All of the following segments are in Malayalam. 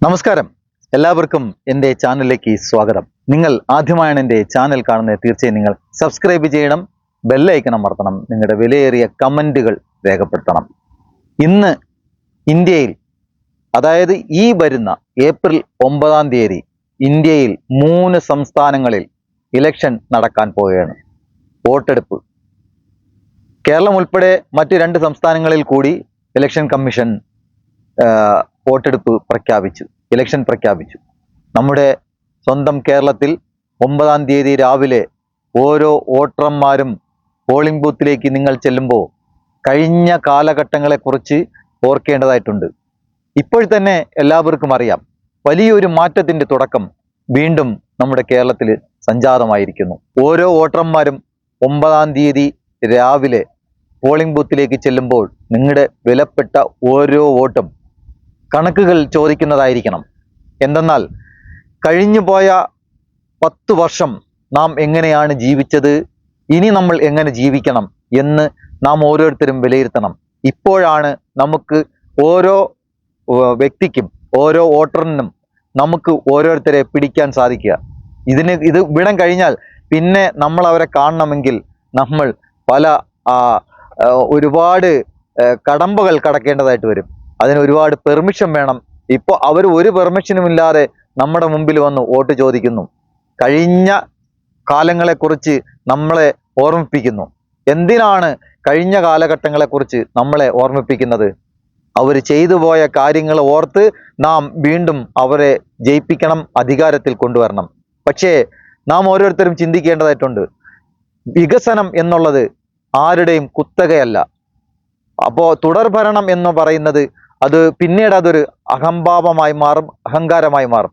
നമസ്കാരം, എല്ലാവർക്കും എൻ്റെ ചാനലിലേക്ക് സ്വാഗതം. നിങ്ങൾ ആദ്യമായാണ് എൻ്റെ ചാനൽ കാണുന്നത്, തീർച്ചയായും നിങ്ങൾ സബ്സ്ക്രൈബ് ചെയ്യണം, ബെല്ലൈക്കൺ അമർത്തണം, നിങ്ങളുടെ വിലയേറിയ കമൻറ്റുകൾ രേഖപ്പെടുത്തണം. ഇന്ന് ഇന്ത്യയിൽ, അതായത് ഈ വരുന്ന ഏപ്രിൽ 9 ഇന്ത്യയിൽ 3 സംസ്ഥാനങ്ങളിൽ ഇലക്ഷൻ നടക്കാൻ പോവുകയാണ്. വോട്ടെടുപ്പ്. കേരളം ഉൾപ്പെടെ മറ്റ് 2 സംസ്ഥാനങ്ങളിൽ കൂടി ഇലക്ഷൻ കമ്മീഷൻ വോട്ടെടുപ്പ് ഇലക്ഷൻ പ്രഖ്യാപിച്ചു. നമ്മുടെ സ്വന്തം കേരളത്തിൽ 9 രാവിലെ ഓരോ വോട്ടർമാരും പോളിംഗ് ബൂത്തിലേക്ക് നിങ്ങൾ ചെല്ലുമ്പോൾ കഴിഞ്ഞ കാലഘട്ടങ്ങളെക്കുറിച്ച് ഓർക്കേണ്ടതായിട്ടുണ്ട്. ഇപ്പോൾ തന്നെ എല്ലാവർക്കും അറിയാം, വലിയൊരു മാറ്റത്തിൻ്റെ തുടക്കം വീണ്ടും നമ്മുടെ കേരളത്തിൽ സംജാതമായിരിക്കുന്നു. ഓരോ വോട്ടർമാരും 9 രാവിലെ പോളിംഗ് ബൂത്തിലേക്ക് ചെല്ലുമ്പോൾ നിങ്ങളുടെ വിലപ്പെട്ട ഓരോ വോട്ടും കണക്കുകൾ ചോദിക്കുന്നതായിരിക്കണം. എന്തെന്നാൽ കഴിഞ്ഞു പോയ 10 വർഷം നാം എങ്ങനെയാണ് ജീവിച്ചത്, ഇനി നമ്മൾ എങ്ങനെ ജീവിക്കണം എന്ന് നാം ഓരോരുത്തരും വിലയിരുത്തണം. ഇപ്പോഴാണ് നമുക്ക് ഓരോ വ്യക്തിക്കും, ഓരോ വോട്ടറിനും നമുക്ക് ഓരോരുത്തരെ പിടിക്കാൻ സാധിക്കുക. ഇത് വിടം കഴിഞ്ഞാൽ പിന്നെ നമ്മൾ അവരെ കാണണമെങ്കിൽ നമ്മൾ ഒരുപാട് കടമ്പകൾ കടക്കേണ്ടതായിട്ട് വരും. അതിന് ഒരുപാട് പെർമിഷൻ വേണം. ഇപ്പോൾ അവർ ഒരു പെർമിഷനും ഇല്ലാതെ നമ്മുടെ മുമ്പിൽ വന്ന് വോട്ട് ചോദിക്കുന്നു. കഴിഞ്ഞ കാലങ്ങളെക്കുറിച്ച് നമ്മളെ ഓർമ്മിപ്പിക്കുന്നു. എന്തിനാണ് കഴിഞ്ഞ കാലഘട്ടങ്ങളെക്കുറിച്ച് നമ്മളെ ഓർമ്മിപ്പിക്കുന്നത്? അവർ ചെയ്തു പോയ കാര്യങ്ങൾ ഓർത്ത് നാം വീണ്ടും അവരെ ജയിപ്പിക്കണം, അധികാരത്തിൽ കൊണ്ടുവരണം. പക്ഷേ നാം ഓരോരുത്തരും ചിന്തിക്കേണ്ടതായിട്ടുണ്ട്, വികസനം എന്നുള്ളത് ആരുടെയും കുത്തകയല്ല. അപ്പോൾ തുടർഭരണം എന്ന് പറയുന്നത് പിന്നീട് അതൊരു അഹംഭാവമായി മാറും, അഹങ്കാരമായി മാറും.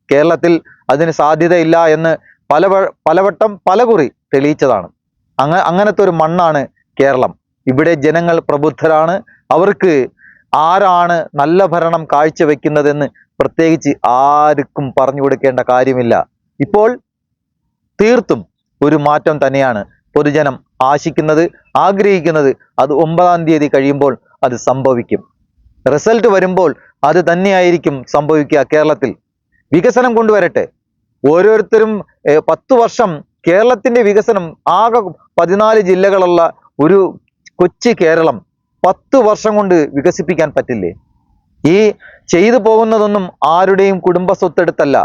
കേരളത്തിൽ അതിന് സാധ്യതയില്ല എന്ന് പലവട്ടം പലകുറി തെളിയിച്ചതാണ്. അങ്ങനത്തെ ഒരു മണ്ണാണ് കേരളം. ഇവിടെ ജനങ്ങൾ പ്രബുദ്ധരാണ്. അവർക്ക് ആരാണ് നല്ല ഭരണം കാഴ്ചവെക്കുന്നതെന്ന് പ്രത്യേകിച്ച് ആർക്കും പറഞ്ഞു കൊടുക്കേണ്ട കാര്യമില്ല. ഇപ്പോൾ തീർത്തും ഒരു മാറ്റം തന്നെയാണ് പൊതുജനം ആശിക്കുന്നത്, ആഗ്രഹിക്കുന്നത്. അത് 9 കഴിയുമ്പോൾ അത് സംഭവിക്കും. റിസൾട്ട് വരുമ്പോൾ അത് തന്നെയായിരിക്കും സംഭവിക്കുക. കേരളത്തിൽ വികസനം കൊണ്ടുവരട്ടെ. ഓരോരുത്തരും 10 വർഷം കേരളത്തിൻ്റെ വികസനം, ആകെ 14 ജില്ലകളുള്ള ഒരു കൊച്ചു കേരളം 10 വർഷം കൊണ്ട് വികസിപ്പിക്കാൻ പറ്റില്ലേ? ഈ ചെയ്തു പോകുന്നതൊന്നും ആരുടെയും കുടുംബ സ്വത്തെടുത്തല്ല,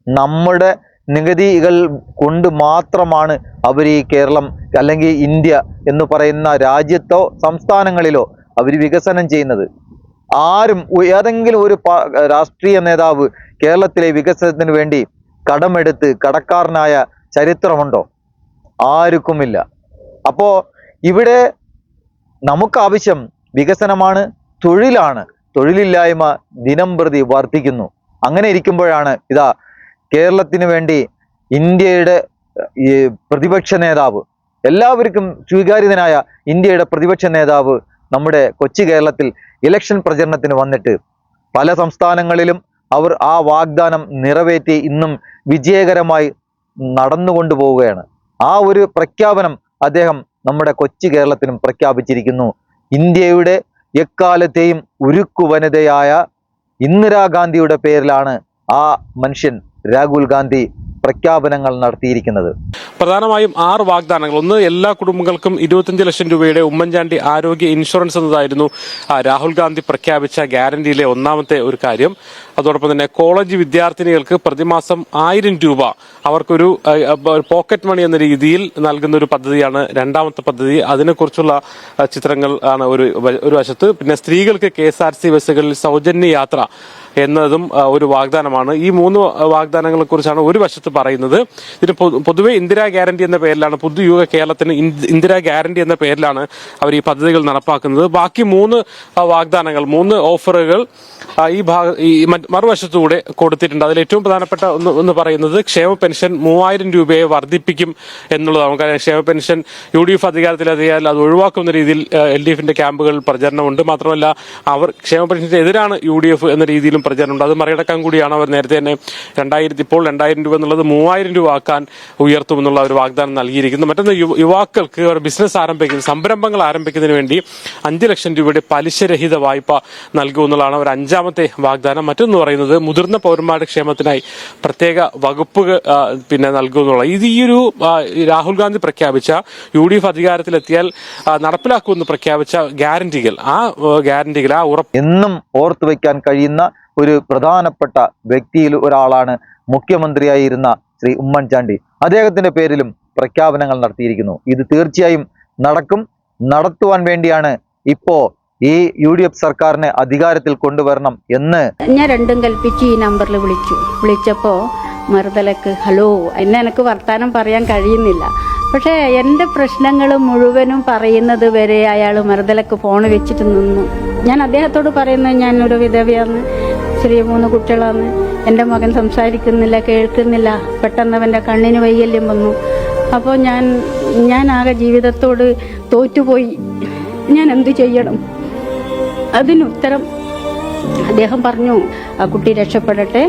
നമ്മുടെ നികുതികൾ കൊണ്ട് മാത്രമാണ് അവർ ഈ കേരളം അല്ലെങ്കിൽ ഇന്ത്യ എന്ന് പറയുന്ന രാജ്യത്തോ സംസ്ഥാനങ്ങളിലോ അവർ വികസനം ചെയ്യുന്നത്. ആരും, ഏതെങ്കിലും ഒരു രാഷ്ട്രീയ നേതാവ് കേരളത്തിലെ വികസനത്തിന് വേണ്ടി കടമെടുത്ത് കടക്കാരനായ ചരിത്രമുണ്ടോ? ആർക്കുമില്ല. അപ്പോൾ ഇവിടെ നമുക്കാവശ്യം വികസനമാണ്, തൊഴിലാണ്. തൊഴിലില്ലായ്മ ദിനം പ്രതി വർദ്ധിക്കുന്നു. അങ്ങനെ ഇരിക്കുമ്പോഴാണ് കേരളത്തിന് വേണ്ടി ഇന്ത്യയുടെ പ്രതിപക്ഷ നേതാവ്, എല്ലാവർക്കും സ്വീകാര്യനായ ഇന്ത്യയുടെ പ്രതിപക്ഷ നേതാവ് നമ്മുടെ കൊച്ചു കേരളത്തിൽ ഇലക്ഷൻ പ്രചരണത്തിന് വന്നിട്ട് പല സംസ്ഥാനങ്ങളിലും അവർ ആ വാഗ്ദാനം നിറവേറ്റി ഇന്നും വിജയകരമായി നടന്നുകൊണ്ടു പോവുകയാണ്. ആ ഒരു പ്രഖ്യാപനം അദ്ദേഹം നമ്മുടെ കൊച്ചു കേരളത്തിനും പ്രഖ്യാപിച്ചിരിക്കുന്നു. ഇന്ത്യയുടെ എക്കാലത്തെയും ഉരുക്കു വനിതയായ ഇന്ദിരാഗാന്ധിയുടെ പേരിലാണ് ആ മനുഷ്യൻ രാഹുൽ ഗാന്ധി പ്രഖ്യാപനങ്ങൾ നടത്തിയിരിക്കുന്നത്. പ്രധാനമായും 6 വാഗ്ദാനങ്ങൾ. ഒന്ന്, എല്ലാ കുടുംബങ്ങൾക്കും 25 ലക്ഷം രൂപയുടെ ഉമ്മൻചാണ്ടി ആരോഗ്യ ഇൻഷുറൻസ് എന്നതായിരുന്നു രാഹുൽ ഗാന്ധി പ്രഖ്യാപിച്ച ഗ്യാരണ്ടിയിലെ ഒന്നാമത്തെ ഒരു കാര്യം. അതോടൊപ്പം തന്നെ കോളേജ് വിദ്യാർത്ഥിനികൾക്ക് പ്രതിമാസം 1000 രൂപ അവർക്കൊരു പോക്കറ്റ് മണി എന്ന രീതിയിൽ നൽകുന്ന ഒരു പദ്ധതിയാണ് രണ്ടാമത്തെ പദ്ധതി. അതിനെക്കുറിച്ചുള്ള ചിത്രങ്ങൾ ആണ് ഒരു വശത്ത്. പിന്നെ സ്ത്രീകൾക്ക് KSRTC ബസ്സുകളിൽ സൗജന്യ യാത്ര എന്നതും ഒരു വാഗ്ദാനമാണ്. ഈ 3 വാഗ്ദാനങ്ങളെ കുറിച്ചാണ് ഒരു വശത്ത് പറയുന്നത്. ഇതിന് പൊതുവെ ഇന്ദിരാ ഗ്യാരണ്ടി എന്ന പേരിലാണ്, പുതുയുഗ കേരളത്തിന് ഇന്ദിരാ ഗ്യാരണ്ടി എന്ന പേരിലാണ് അവർ ഈ പദ്ധതികൾ നടപ്പാക്കുന്നത്. ബാക്കി 3 വാഗ്ദാനങ്ങൾ, 3 ഓഫറുകൾ ഈ മറുവശത്തുകൂടെ കൊടുത്തിട്ടുണ്ട്. അതിൽ ഏറ്റവും പ്രധാനപ്പെട്ട ഒന്ന് പറയുന്നത് ക്ഷേമ പെൻഷൻ 3000 രൂപയെ വർദ്ധിപ്പിക്കും എന്നുള്ളതാണ്. നമുക്കറിയാം, ക്ഷേമ പെൻഷൻ UDF അധികാരത്തിലെത്തിയാൽ അത് ഒഴിവാക്കുന്ന രീതിയിൽ LDFന്റെ ക്യാമ്പുകളിൽ പ്രചരണമുണ്ട്. മാത്രമല്ല, അവർ ക്ഷേമ പെൻഷന് എതിരാണ് UDF എന്ന രീതിയിലും പ്രചരണമുണ്ട്. അത് മറികടക്കാൻ കൂടിയാണ് അവർ നേരത്തെ തന്നെ 2000 രൂപ എന്നുള്ളത് 3000 രൂപ ആക്കാൻ ഉയർത്തുമെന്നുള്ള ഒരു വാഗ്ദാനം നൽകിയിരിക്കുന്നു. മറ്റൊന്ന്, യുവാക്കൾക്ക് അവർ ബിസിനസ് ആരംഭിക്കുന്ന, സംരംഭങ്ങൾ ആരംഭിക്കുന്നതിന് വേണ്ടി 5 ലക്ഷം രൂപയുടെ പലിശരഹിത വായ്പ നൽകുമെന്നുള്ളതാണ് അവർ 5ാമത്തെ വാഗ്ദാനം. മറ്റൊന്ന്, മറ്റൊന്ന് പറയുന്നത് മുതിർന്ന പൗരന്മാരുടെ ക്ഷേമത്തിനായി പ്രത്യേക വകുപ്പ് നൽകുമെന്നുള്ള ഇത് ഈ ഒരു രാഹുൽ ഗാന്ധി പ്രഖ്യാപിച്ച UDF അധികാരത്തിലെത്തിയാൽ നടപ്പിലാക്കുമെന്ന് പ്രഖ്യാപിച്ച ഗ്യാരണ്ടികൾ ആ ഉറപ്പ് എന്നും ഓർത്തു വയ്ക്കാൻ കഴിയുന്ന ഒരു പ്രധാനപ്പെട്ട വ്യക്തിയിൽ ഒരാളാണ് മുഖ്യമന്ത്രിയായിരുന്ന ശ്രീ ഉമ്മൻചാണ്ടി. അദ്ദേഹത്തിന്റെ പേരിലും പ്രഖ്യാപനങ്ങൾ നടത്തിയിരിക്കുന്നു. ഇത് തീർച്ചയായും നടത്തുവാൻ വേണ്ടിയാണ് ഇപ്പോ ഈ UDF സർക്കാരിനെ അധികാരത്തിൽ കൊണ്ടുവരണം എന്ന് ഞാൻ രണ്ടും കൽപ്പിച്ച് ഈ നമ്പറിൽ വിളിച്ചപ്പോൾ മറുതലക്ക് ഹലോ എനിക്ക് വർത്താനം പറയാൻ കഴിയുന്നില്ല. പക്ഷേ എൻ്റെ പ്രശ്നങ്ങൾ മുഴുവനും പറയുന്നത് വരെ അയാൾ മറുതലക്ക് ഫോൺ വെച്ചിട്ട് നിന്നു. ഞാൻ അദ്ദേഹത്തോട് പറയുന്നത് ഞാനൊരു വിധവയാണ്, ചെറിയ 3 കുട്ടികളാണ്, എൻ്റെ മകൻ സംസാരിക്കുന്നില്ല, കേൾക്കുന്നില്ല, പെട്ടെന്ന് അവൻ്റെ കണ്ണിന് വൈകല്യം വന്നു. അപ്പോൾ ഞാൻ ആകെ ജീവിതത്തോട് തോറ്റുപോയി, ഞാൻ എന്തു ചെയ്യണം? അതിനുത്തരം അദ്ദേഹം പറഞ്ഞു, ആ കുട്ടി രക്ഷപ്പെടട്ടെ,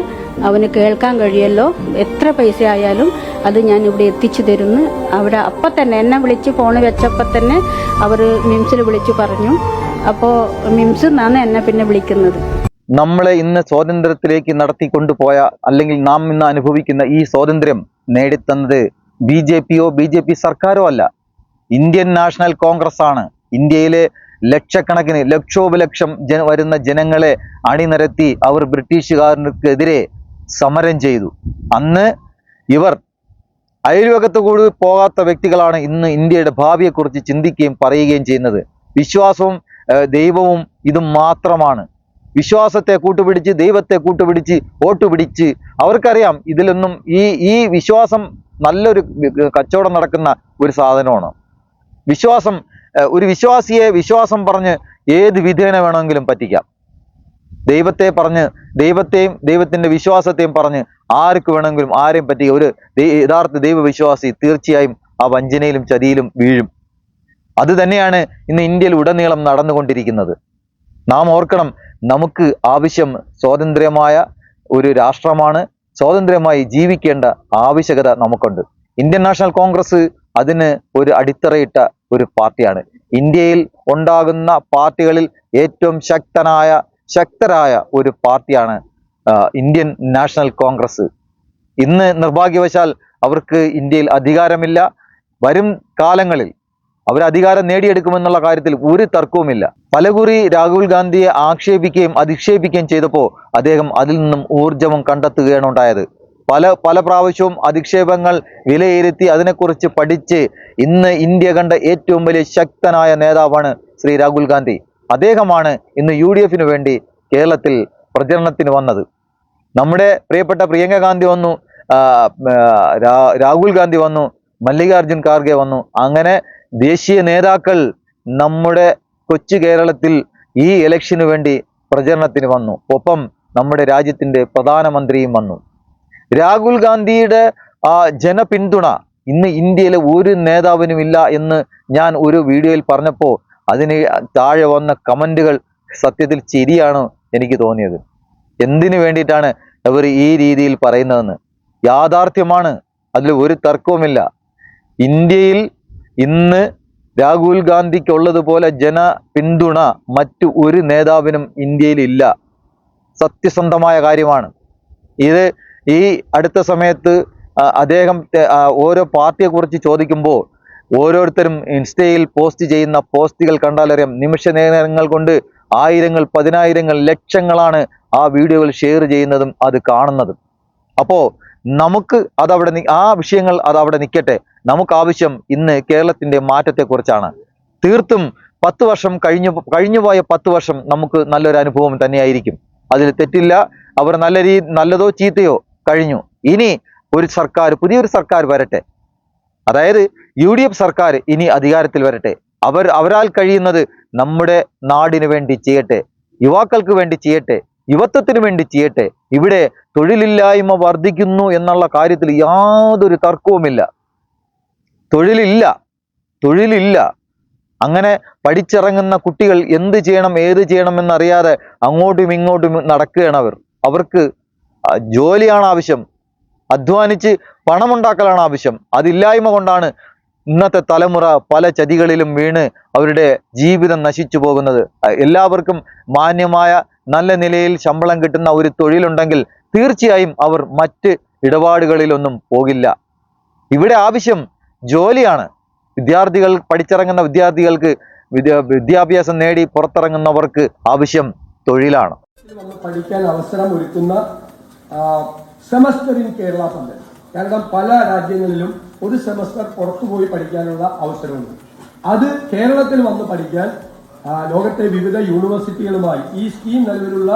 അവന് കേൾക്കാൻ കഴിയല്ലോ, എത്ര പൈസ ആയാലും അത് ഞാൻ ഇവിടെ എത്തിച്ചു തരുന്നു. അവിടെ അപ്പം തന്നെ എന്നെ വിളിച്ച് ഫോൺ വെച്ചപ്പോൾ തന്നെ അവർ മിംസിൽ വിളിച്ചു പറഞ്ഞു. അപ്പോൾ മിംസ് എന്നാണ് എന്നെ പിന്നെ വിളിക്കുന്നത്. നമ്മളെ ഇന്ന് സ്വാതന്ത്ര്യത്തിലേക്ക് നടത്തിക്കൊണ്ടുപോയ അല്ലെങ്കിൽ നാം ഇന്ന് അനുഭവിക്കുന്ന ഈ സ്വാതന്ത്ര്യം നേടിത്തന്നത് BJP സർക്കാരോ അല്ല, ഇന്ത്യൻ നാഷണൽ കോൺഗ്രസ് ആണ്. ഇന്ത്യയിലെ ലക്ഷക്കണക്കിന് ലക്ഷോപലക്ഷം വരുന്ന ജനങ്ങളെ അണിനിരത്തി അവർ ബ്രിട്ടീഷുകാർക്കെതിരെ സമരം ചെയ്തു. അന്ന് ഇവർ അയൽവകത്ത് കൂടി പോകാത്ത വ്യക്തികളാണ് ഇന്ന് ഇന്ത്യയുടെ ഭാവിയെക്കുറിച്ച് ചിന്തിക്കുകയും പറയുകയും ചെയ്യുന്നത്. വിശ്വാസവും ദൈവവും ഇതും മാത്രമാണ്. വിശ്വാസത്തെ കൂട്ടുപിടിച്ച് ദൈവത്തെ കൂട്ടുപിടിച്ച് വോട്ട് പിടിച്ച് അവർക്കറിയാം ഇതിലൊന്നും ഈ വിശ്വാസം നല്ലൊരു കച്ചവടം നടക്കുന്ന ഒരു സാധനമാണ്. വിശ്വാസം ഒരു വിശ്വാസിയെ വിശ്വാസം പറഞ്ഞ് ഏത് വിധേന വേണമെങ്കിലും പറ്റിക്കാം. ദൈവത്തെ പറഞ്ഞ് ദൈവത്തിന്റെ വിശ്വാസത്തെയും പറഞ്ഞ് ആർക്ക് വേണമെങ്കിലും ആരെയും പറ്റിക്കുക. ഒരു യഥാർത്ഥ ദൈവവിശ്വാസി തീർച്ചയായും ആ വഞ്ചനയിലും ചതിയിലും വീഴും. അത് തന്നെയാണ് ഇന്ന് ഇന്ത്യയിൽ ഉടനീളം നടന്നുകൊണ്ടിരിക്കുന്നത്. നാം ഓർക്കണം, നമുക്ക് ആവശ്യം സ്വാതന്ത്ര്യമായ ഒരു രാഷ്ട്രമാണ്. സ്വാതന്ത്ര്യമായി ജീവിക്കേണ്ട ആവശ്യകത നമുക്കുണ്ട്. ഇന്ത്യൻ നാഷണൽ കോൺഗ്രസ് അതിന് ഒരു അടിത്തറയിട്ട ഒരു പാർട്ടിയാണ്. ഇന്ത്യയിൽ ഉണ്ടാകുന്ന പാർട്ടികളിൽ ഏറ്റവും ശക്തരായ ഒരു പാർട്ടിയാണ് ഇന്ത്യൻ നാഷണൽ കോൺഗ്രസ്. ഇന്ന് നിർഭാഗ്യവശാൽ അവർക്ക് ഇന്ത്യയിൽ അധികാരമില്ല. വരും കാലങ്ങളിൽ അവർ അധികാരം നേടിയെടുക്കുമെന്നുള്ള കാര്യത്തിൽ ഒരു തർക്കവുമില്ല. പലകുറി രാഹുൽ ഗാന്ധിയെ ആക്ഷേപിക്കുകയും അധിക്ഷേപിക്കുകയും ചെയ്തപ്പോൾ അദ്ദേഹം അതിൽ നിന്നും ഊർജവും കണ്ടെത്തുകയാണ് ഉണ്ടായത്. പല പ്രാവശ്യവും അധിക്ഷേപങ്ങൾ വിലയിരുത്തി അതിനെക്കുറിച്ച് പഠിച്ച് ഇന്ന് ഇന്ത്യ കണ്ട ഏറ്റവും വലിയ ശക്തനായ നേതാവാണ് ശ്രീ രാഹുൽ ഗാന്ധി. അദ്ദേഹമാണ് ഇന്ന് UDF വേണ്ടി കേരളത്തിൽ പ്രചരണത്തിന് വന്നത്. നമ്മുടെ പ്രിയപ്പെട്ട പ്രിയങ്ക ഗാന്ധി വന്നു, രാഹുൽ ഗാന്ധി വന്നു, മല്ലികാർജുൻ ഖാർഗെ വന്നു. അങ്ങനെ ദേശീയ നേതാക്കൾ നമ്മുടെ കൊച്ചു കേരളത്തിൽ ഈ ഇലക്ഷന് വേണ്ടി പ്രചരണത്തിന് വന്നു. ഒപ്പം നമ്മുടെ രാജ്യത്തിന്റെ പ്രധാനമന്ത്രിയും വന്നു. രാഹുൽ ഗാന്ധിയുടെ ജനപിന്തുണ ഇന്ന് ഇന്ത്യയിലെ ഒരു നേതാവിനും ഇല്ല എന്ന് ഞാൻ ഒരു വീഡിയോയിൽ പറഞ്ഞപ്പോൾ അതിന് താഴെ വന്ന കമന്റുകൾ സത്യത്തിൽ ചിരിയാണ് എനിക്ക് തോന്നിയത്. എന്തിനു വേണ്ടിയിട്ടാണ് അവർ ഈ രീതിയിൽ പറയുന്നതെന്ന് യാഥാർത്ഥ്യമാണ്, അതിൽ ഒരു തർക്കവുമില്ല. ഇന്ത്യയിൽ ഇന്ന് രാഹുൽ ഗാന്ധിക്കുള്ളതുപോലെ ജനപിന്തുണ മറ്റു ഒരു നേതാവിനും ഇന്ത്യയിൽ ഇല്ല. സത്യസന്ധമായ കാര്യമാണ് ഇത്. ഈ അടുത്ത സമയത്ത് അദ്ദേഹം ഓരോ പാർട്ടിയെക്കുറിച്ച് ചോദിക്കുമ്പോൾ ഓരോരുത്തരും ഇൻസ്റ്റയിൽ പോസ്റ്റ് ചെയ്യുന്ന പോസ്റ്റുകൾ കണ്ടാലറിയാം, നിമിഷ നേരങ്ങൾ കൊണ്ട് ആയിരങ്ങൾ, പതിനായിരങ്ങൾ, ലക്ഷങ്ങളാണ് ആ വീഡിയോകൾ ഷെയർ ചെയ്യുന്നതും അത് കാണുന്നതും. അപ്പോൾ നമുക്ക് ആ വിഷയങ്ങൾ അതവിടെ നിൽക്കട്ടെ. നമുക്ക് ആവശ്യം ഇന്ന് കേരളത്തിന്റെ മാറ്റത്തെക്കുറിച്ചാണ്. തീർത്തും 10 വർഷം കഴിഞ്ഞുപോയ 10 വർഷം നമുക്ക് നല്ലൊരു അനുഭവം തന്നെയായിരിക്കും. അതിൽ തെറ്റില്ല. അവർ നല്ലതോ ചീത്തയോ കഴിഞ്ഞു. ഇനി ഒരു സർക്കാർ, പുതിയൊരു സർക്കാർ വരട്ടെ. അതായത് UDF സർക്കാർ ഇനി അധികാരത്തിൽ വരട്ടെ. അവരാൽ കഴിയുന്നത് നമ്മുടെ നാടിന് വേണ്ടി ചെയ്യട്ടെ, യുവാക്കൾക്ക് വേണ്ടി ചെയ്യട്ടെ, യുവത്വത്തിന് വേണ്ടി ചെയ്യട്ടെ. ഇവിടെ തൊഴിലില്ലായ്മ വർദ്ധിക്കുന്നു എന്നുള്ള കാര്യത്തിൽ യാതൊരു തർക്കവുമില്ല. തൊഴിലില്ല. അങ്ങനെ പഠിച്ചിറങ്ങുന്ന കുട്ടികൾ എന്ത് ചെയ്യണം ഏത് ചെയ്യണം എന്നറിയാതെ അങ്ങോട്ടും ഇങ്ങോട്ടും നടക്കുകയാണ്. അവർക്ക് ജോലിയാണ് ആവശ്യം, അധ്വാനിച്ച് പണമുണ്ടാക്കലാണ് ആവശ്യം. അതില്ലായ്മ കൊണ്ടാണ് ഇന്നത്തെ തലമുറ പല ചതികളിലും വീണ് അവരുടെ ജീവിതം നശിച്ചു പോകുന്നത്. എല്ലാവർക്കും മാന്യമായ നല്ല നിലയിൽ ശമ്പളം കിട്ടുന്ന ഒരു തൊഴിലുണ്ടെങ്കിൽ തീർച്ചയായും അവർ മറ്റ് ഇടപാടുകളിലൊന്നും പോകില്ല. ഇവിടെ ആവശ്യം ജോലിയാണ്. വിദ്യാർത്ഥികൾ പഠിച്ചിറങ്ങുന്ന വിദ്യാർത്ഥികൾക്ക് വിദ്യാഭ്യാസം നേടി പുറത്തിറങ്ങുന്നവർക്ക് ആവശ്യം തൊഴിലാണ്. പഠിക്കാൻ അവസരം ഒരുക്കുന്ന സെമസ്റ്റർ ഇൻ കേരള പദ്ധതി. കാരണം പല രാജ്യങ്ങളിലും ഒരു സെമസ്റ്റർ പുറത്തുപോയി പഠിക്കാനുള്ള അവസരമുണ്ട്. അത് കേരളത്തിൽ വന്ന് പഠിക്കാൻ ലോകത്തെ വിവിധ യൂണിവേഴ്സിറ്റികളുമായി ഈ സ്കീം നിലവിലുള്ള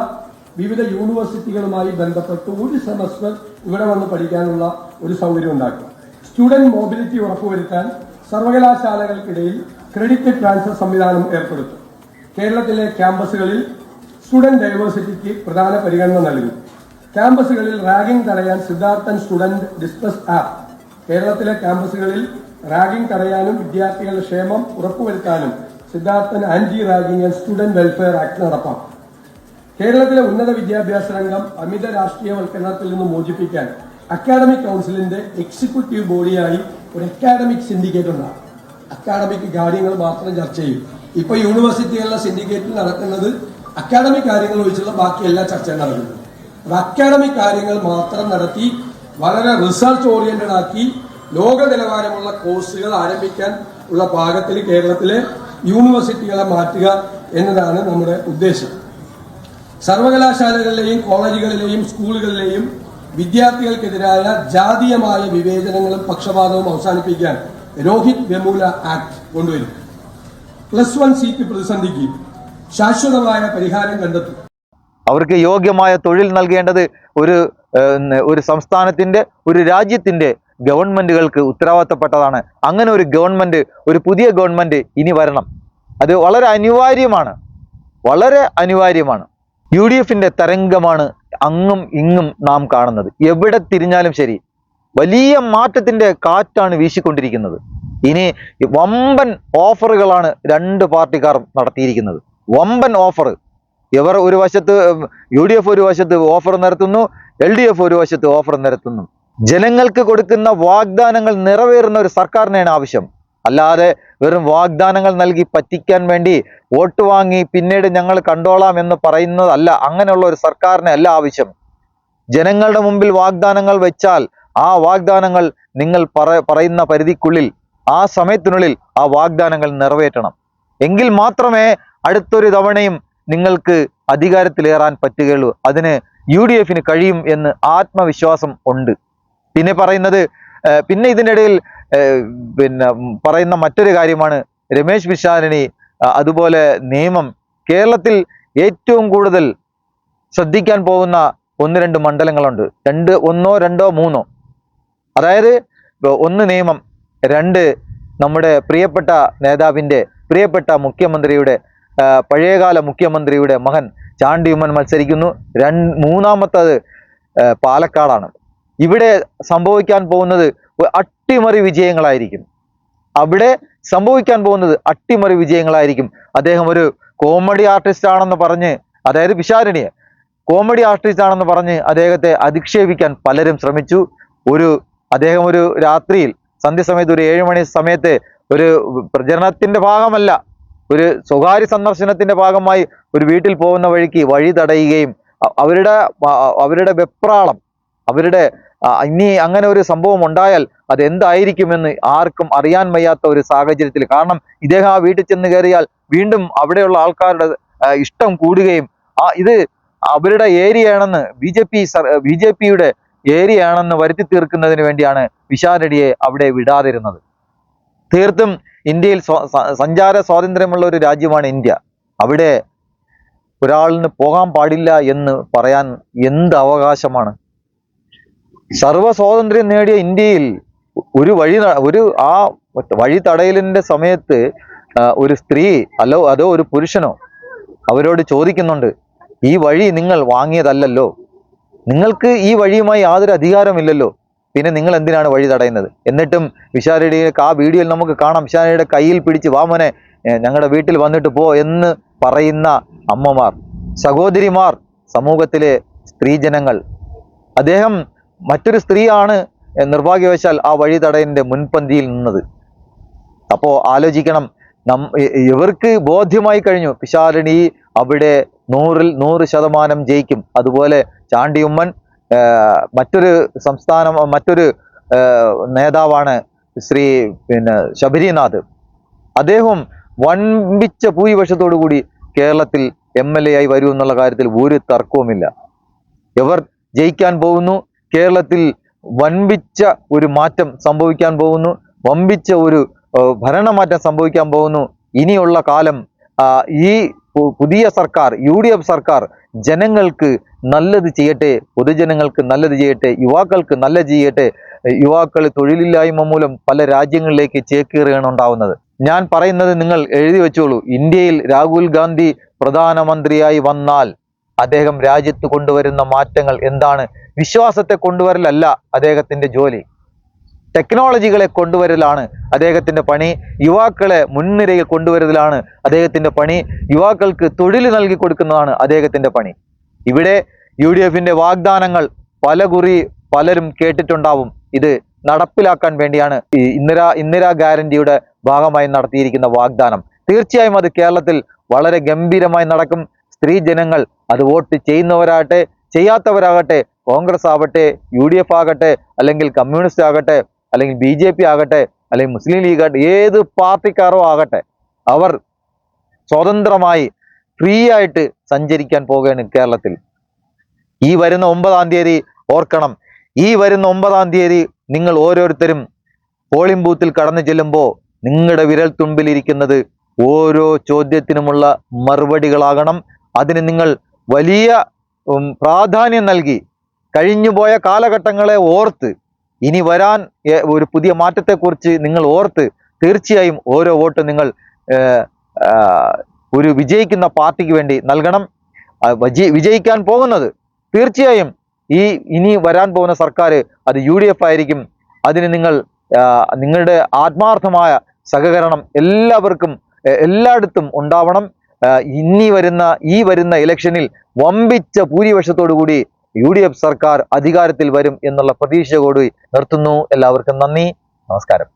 വിവിധ യൂണിവേഴ്സിറ്റികളുമായി ബന്ധപ്പെട്ട് ഒരു സെമസ്റ്റർ ഇവിടെ വന്ന് പഠിക്കാനുള്ള ഒരു സൗകര്യം ഉണ്ടാക്കുക. സ്റ്റുഡന്റ് മൊബിലിറ്റി ഉറപ്പുവരുത്താൻ സർവകലാശാലകൾക്കിടയിൽ ക്രെഡിറ്റ് ട്രാൻസ്ഫർ സംവിധാനം ഏർപ്പെടുത്തും. കേരളത്തിലെ ക്യാമ്പസുകളിൽ സ്റ്റുഡന്റ് ഡൈവേഴ്സിറ്റിക്ക് പ്രധാന പരിഗണന നൽകും. ക്യാമ്പസുകളിൽ റാഗിംഗ് തടയാൻ സിദ്ധാർത്ഥൻ സ്റ്റുഡന്റ് ഡിസ്ട്രസ് ആപ്പ്. കേരളത്തിലെ ക്യാമ്പസുകളിൽ റാഗിംഗ് തടയാനും വിദ്യാർത്ഥികളുടെ ക്ഷേമം ഉറപ്പുവരുത്താനും Sidharthan anti ragging and student welfare act നടപ്പാക്കും. കേരളത്തിലെ ഉന്നത വിദ്യാഭ്യാസ രംഗം അമിത രാഷ്ട്രീയവൽക്കരണത്തിൽ നിന്ന് മോചിപ്പിക്കാൻ അക്കാഡമിക് കൗൺസിലിന്റെ എക്സിക്യൂട്ടീവ് ബോഡിയായി ഒരു അക്കാഡമിക് സിൻഡിക്കേറ്റ് ഉണ്ടാകും. അക്കാഡമിക് കാര്യങ്ങൾ മാത്രം ചർച്ച ചെയ്യും. ഇപ്പൊ യൂണിവേഴ്സിറ്റികളിലെ സിൻഡിക്കേറ്റിൽ നടക്കുന്നത് അക്കാഡമിക് കാര്യങ്ങൾ ഒഴിച്ചുള്ള ബാക്കി എല്ലാ ചർച്ചയും നടക്കുന്നത്. അത് അക്കാഡമിക് കാര്യങ്ങൾ മാത്രം നടത്തി വളരെ റിസർച്ച് ഓറിയന്റഡ് ആക്കി ലോക നിലവാരമുള്ള കോഴ്സുകൾ ആരംഭിക്കാൻ ഉള്ള പാകത്തിൽ കേരളത്തിലെ യൂണിവേഴ്സിറ്റികളെ മാറ്റുക എന്നതാണ് നമ്മുടെ ഉദ്ദേശം. സർവകലാശാലകളിലെയും കോളേജുകളിലെയും സ്കൂളുകളിലെയും വിദ്യാർത്ഥികൾക്കെതിരായ ജാതീയമായ വിവേചനങ്ങളും പക്ഷപാതവും അവസാനിപ്പിക്കാൻ രോഹിത് വെമുല ആക്ട് കൊണ്ടുവരും. +1 സീറ്റ് പ്രതിസന്ധിക്ക് ശാശ്വതമായ പരിഹാരം കണ്ടെത്തും. അവർക്ക് യോഗ്യമായ തൊഴിൽ നൽകേണ്ടത് ഒരു സംസ്ഥാനത്തിന്റെ, ഒരു രാജ്യത്തിന്റെ ഗവൺമെന്റുകൾക്ക് ഉത്തരവാദിത്തപ്പെട്ടതാണ്. അങ്ങനെ ഒരു ഗവൺമെന്റ്, ഒരു പുതിയ ഗവൺമെന്റ് ഇനി വരണം. അത് വളരെ അനിവാര്യമാണ്, വളരെ അനിവാര്യമാണ്. UDFന്റെ തരംഗമാണ് അങ്ങും ഇങ്ങും നാം കാണുന്നത്. എവിടെ തിരിഞ്ഞാലും ശരി, വലിയ മാറ്റത്തിന്റെ കാറ്റാണ് വീശിക്കൊണ്ടിരിക്കുന്നത്. ഇനി വമ്പൻ ഓഫറുകളാണ് രണ്ട് പാർട്ടിക്കാർ നടത്തിയിരിക്കുന്നത്. വമ്പൻ ഓഫർ. ഇവർ ഒരു വശത്ത്, UDF ഒരു വശത്ത് ഓഫർ നിരത്തുന്നു, LDF ഒരു വശത്ത് ഓഫർ നിരത്തുന്നു. ജനങ്ങൾക്ക് കൊടുക്കുന്ന വാഗ്ദാനങ്ങൾ നിറവേറുന്ന ഒരു സർക്കാരിനെയാണ് ആവശ്യം. അല്ലാതെ വെറും വാഗ്ദാനങ്ങൾ നൽകി പറ്റിക്കാൻ വേണ്ടി വോട്ട് വാങ്ങി പിന്നീട് ഞങ്ങൾ കണ്ടോളാം എന്ന് പറയുന്നതല്ല. അങ്ങനെയുള്ള ഒരു സർക്കാരിനെ അല്ല ആവശ്യം. ജനങ്ങളുടെ മുമ്പിൽ വാഗ്ദാനങ്ങൾ വെച്ചാൽ ആ വാഗ്ദാനങ്ങൾ നിങ്ങൾ പറയുന്ന പരിധിക്കുള്ളിൽ, ആ സമയത്തിനുള്ളിൽ ആ വാഗ്ദാനങ്ങൾ നിറവേറ്റണം. എങ്കിൽ മാത്രമേ അടുത്തൊരു തവണയും നിങ്ങൾക്ക് അധികാരത്തിലേറാൻ പറ്റുകയുള്ളൂ. അതിന് UDFന് കഴിയും എന്ന് ആത്മവിശ്വാസം ഉണ്ട്. പിന്നെ ഇതിനിടയിൽ പറയുന്ന മറ്റൊരു കാര്യമാണ് രമേശ് പിഷാരടി. അതുപോലെ നിയമം കേരളത്തിൽ ഏറ്റവും കൂടുതൽ ശ്രദ്ധിക്കാൻ പോകുന്ന 1-2 മണ്ഡലങ്ങളുണ്ട്. 1, 2, 3. അതായത് 1 നിയമം, 2 നമ്മുടെ പ്രിയപ്പെട്ട നേതാവിൻ്റെ, പ്രിയപ്പെട്ട മുഖ്യമന്ത്രിയുടെ, പഴയകാല മുഖ്യമന്ത്രിയുടെ മകൻ ചാണ്ടി ഉമ്മൻ മത്സരിക്കുന്നു. മൂന്നാമത്തത് പാലക്കാടാണ്. ഇവിടെ സംഭവിക്കാൻ പോകുന്നത് അട്ടിമറി വിജയങ്ങളായിരിക്കും. അവിടെ സംഭവിക്കാൻ പോകുന്നത് അട്ടിമറി വിജയങ്ങളായിരിക്കും. അദ്ദേഹം ഒരു കോമഡി ആർട്ടിസ്റ്റ് ആണെന്ന് പറഞ്ഞ്, അതായത് പിഷാരടിയെ കോമഡി ആർട്ടിസ്റ്റ് ആണെന്ന് പറഞ്ഞ് അദ്ദേഹത്തെ അധിക്ഷേപിക്കാൻ പലരും ശ്രമിച്ചു. അദ്ദേഹം ഒരു രാത്രിയിൽ സന്ധ്യസമയത്ത്, ഒരു 7 മണി സമയത്ത്, ഒരു പ്രചരണത്തിന്റെ ഭാഗമല്ല, ഒരു സ്വകാര്യ സന്ദർശനത്തിന്റെ ഭാഗമായി ഒരു വീട്ടിൽ പോകുന്ന വഴിക്ക് വഴി തടയുകയും അവരുടെ വെപ്രാളം, ഇനി അങ്ങനെ ഒരു സംഭവം ഉണ്ടായാൽ അത് എന്തായിരിക്കുമെന്ന് ആർക്കും അറിയാൻ വയ്യാത്ത ഒരു സാഹചര്യത്തിൽ, കാരണം ഇദ്ദേഹം ആ വീട്ടിൽ ചെന്ന് കയറിയാൽ വീണ്ടും അവിടെയുള്ള ആൾക്കാരുടെ ഇഷ്ടം കൂടുകയും ഇത് അവരുടെ ഏരിയയാണെന്ന്, BJPയുടെ ഏരിയയാണെന്ന് വരുത്തി തീർക്കുന്നതിന് വേണ്ടിയാണ് പിഷാരടിയെ അവിടെ വിടാതിരുന്നത്. തീർത്തും ഇന്ത്യയിൽ സഞ്ചാര സ്വാതന്ത്ര്യമുള്ള ഒരു രാജ്യമാണ് ഇന്ത്യ. അവിടെ ഒരാളിന് പോകാൻ പാടില്ല എന്ന് പറയാൻ എന്ത് അവകാശമാണ്? സർവ്വ സ്വാതന്ത്ര്യം നേടിയ ഇന്ത്യയിൽ ആ വഴി തടയലിന്റെ സമയത്ത് ഒരു സ്ത്രീ അതോ ഒരു പുരുഷനോ അവരോട് ചോദിക്കുന്നുണ്ട്, ഈ വഴി നിങ്ങൾ വാങ്ങിയതല്ലല്ലോ, നിങ്ങൾക്ക് ഈ വഴിയുമായി യാതൊരു അധികാരമില്ലല്ലോ, പിന്നെ നിങ്ങൾ എന്തിനാണ് വഴി തടയുന്നത്? എന്നിട്ടും പിഷാരടിയെ ആ വീഡിയോയിൽ നമുക്ക് കാണാം, പിഷാരടിയുടെ കയ്യിൽ പിടിച്ച് വാമനെ ഞങ്ങളുടെ വീട്ടിൽ വന്നിട്ട് പോ എന്ന് പറയുന്ന അമ്മമാർ, സഹോദരിമാർ, സമൂഹത്തിലെ സ്ത്രീജനങ്ങൾ. അദ്ദേഹം മറ്റൊരു സ്ത്രീയാണ് നിർഭാഗ്യവശാൽ ആ വഴി തടയലിന്റെ മുൻപന്തിയിൽ നിന്നത്. അപ്പോൾ ആലോചിക്കണം, ഇവർക്ക് ബോധ്യമായി കഴിഞ്ഞു പിഷാരടി അവിടെ 100% ജയിക്കും. അതുപോലെ ചാണ്ടി ഉമ്മൻ, മറ്റൊരു നേതാവാണ് ശ്രീ ശബരിനാഥ്. അദ്ദേഹം വൻപിച്ച ഭൂരിപക്ഷത്തോടു കൂടി കേരളത്തിൽ MLA ആയി വരൂ എന്നുള്ള കാര്യത്തിൽ ഒരു തർക്കവുമില്ല. ഇവർ ജയിക്കാൻ പോകുന്നു. കേരളത്തിൽ വൻപിച്ച ഒരു മാറ്റം സംഭവിക്കാൻ പോകുന്നു. വമ്പിച്ച ഒരു ഭരണമാറ്റം സംഭവിക്കാൻ പോകുന്നു. ഇനിയുള്ള കാലം ഈ പുതിയ സർക്കാർ, UDF സർക്കാർ ജനങ്ങൾക്ക് നല്ലത് ചെയ്യട്ടെ, പൊതുജനങ്ങൾക്ക് നല്ലത് ചെയ്യട്ടെ, യുവാക്കൾക്ക് നല്ലത് ചെയ്യട്ടെ. യുവാക്കൾ തൊഴിലില്ലായ്മ മൂലം പല രാജ്യങ്ങളിലേക്ക് ചേക്കേറുകയാണ് ഉണ്ടാവുന്നത്. ഞാൻ പറയുന്നത് നിങ്ങൾ എഴുതി വെച്ചോളൂ. ഇന്ത്യയിൽ രാഹുൽ ഗാന്ധി പ്രധാനമന്ത്രിയായി വന്നാൽ അദ്ദേഹം രാജ്യത്ത് കൊണ്ടുവരുന്ന മാറ്റങ്ങൾ എന്താണ്? വിശ്വാസത്തെ കൊണ്ടുവരലല്ല അദ്ദേഹത്തിന്റെ ജോലി, ടെക്നോളജികളെ കൊണ്ടുവരലാണ് അദ്ദേഹത്തിന്റെ പണി. യുവാക്കളെ മുൻനിരയിൽ കൊണ്ടുവരലാണ് അദ്ദേഹത്തിന്റെ പണി. യുവാക്കൾക്ക് തൊഴിൽ നൽകി കൊടുക്കുന്നതാണ് അദ്ദേഹത്തിന്റെ പണി. ഇവിടെ UDFന്റെ വാഗ്ദാനങ്ങൾ പലകുറി പലരും കേട്ടിട്ടുണ്ടാവും. ഇത് നടപ്പിലാക്കാൻ വേണ്ടിയാണ് ഈ ഇന്ദിരാ ഗ്യാരണ്ടിയുടെ ഭാഗമായി നടത്തിയിരിക്കുന്ന വാഗ്ദാനം. തീർച്ചയായും അത് കേരളത്തിൽ വളരെ ഗംഭീരമായി നടക്കും. സ്ത്രീ ജനങ്ങൾ അത് വോട്ട് ചെയ്യുന്നവരാകട്ടെ ചെയ്യാത്തവരാകട്ടെ, കോൺഗ്രസ് ആവട്ടെ, UDF ആകട്ടെ, അല്ലെങ്കിൽ കമ്മ്യൂണിസ്റ്റ് ആകട്ടെ, അല്ലെങ്കിൽ BJP ആകട്ടെ, അല്ലെങ്കിൽ മുസ്ലിം ലീഗ് ആകട്ടെ, ഏത് പാർട്ടിക്കാരോ ആകട്ടെ, അവർ സ്വതന്ത്രമായി ഫ്രീ ആയിട്ട് സഞ്ചരിക്കാൻ പോകുകയാണ് കേരളത്തിൽ. ഈ വരുന്ന 9-ാം തീയതി ഓർക്കണം. ഈ വരുന്ന 9-ാം തീയതി നിങ്ങൾ ഓരോരുത്തരും പോളിംഗ് ബൂത്തിൽ കടന്നു ചെല്ലുമ്പോൾ നിങ്ങളുടെ വിരൽ തുമ്പിലിരിക്കുന്നത് ഓരോ ചോദ്യത്തിനുമുള്ള മറുപടികളാകണം. അതിന് നിങ്ങൾ വലിയ പ്രാധാന്യം നൽകി കഴിഞ്ഞുപോയ കാലഘട്ടങ്ങളെ ഓർത്ത്, ഇനി വരാൻ ഒരു പുതിയ മാറ്റത്തെക്കുറിച്ച് നിങ്ങൾ ഓർത്ത് തീർച്ചയായും ഓരോ വോട്ട് നിങ്ങൾ ഒരു വിജയിക്കുന്ന പാർട്ടിക്ക് വേണ്ടി നൽകണം. വിജയിക്കാൻ പോകുന്നത് തീർച്ചയായും ഇനി വരാൻ പോകുന്ന സർക്കാർ അത് UDF ആയിരിക്കും. അതിന് നിങ്ങളുടെ ആത്മാർത്ഥമായ സഹകരണം എല്ലാവർക്കും എല്ലായിടത്തും ഉണ്ടാവണം. ഈ വരുന്ന ഇലക്ഷനിൽ വമ്പിച്ച ഭൂരിപക്ഷത്തോടു കൂടി UDF സർക്കാർ അധികാരത്തിൽ വരും എന്നുള്ള പ്രതീക്ഷയോടുകൂടി നിർത്തുന്നു. എല്ലാവർക്കും നന്ദി, നമസ്കാരം.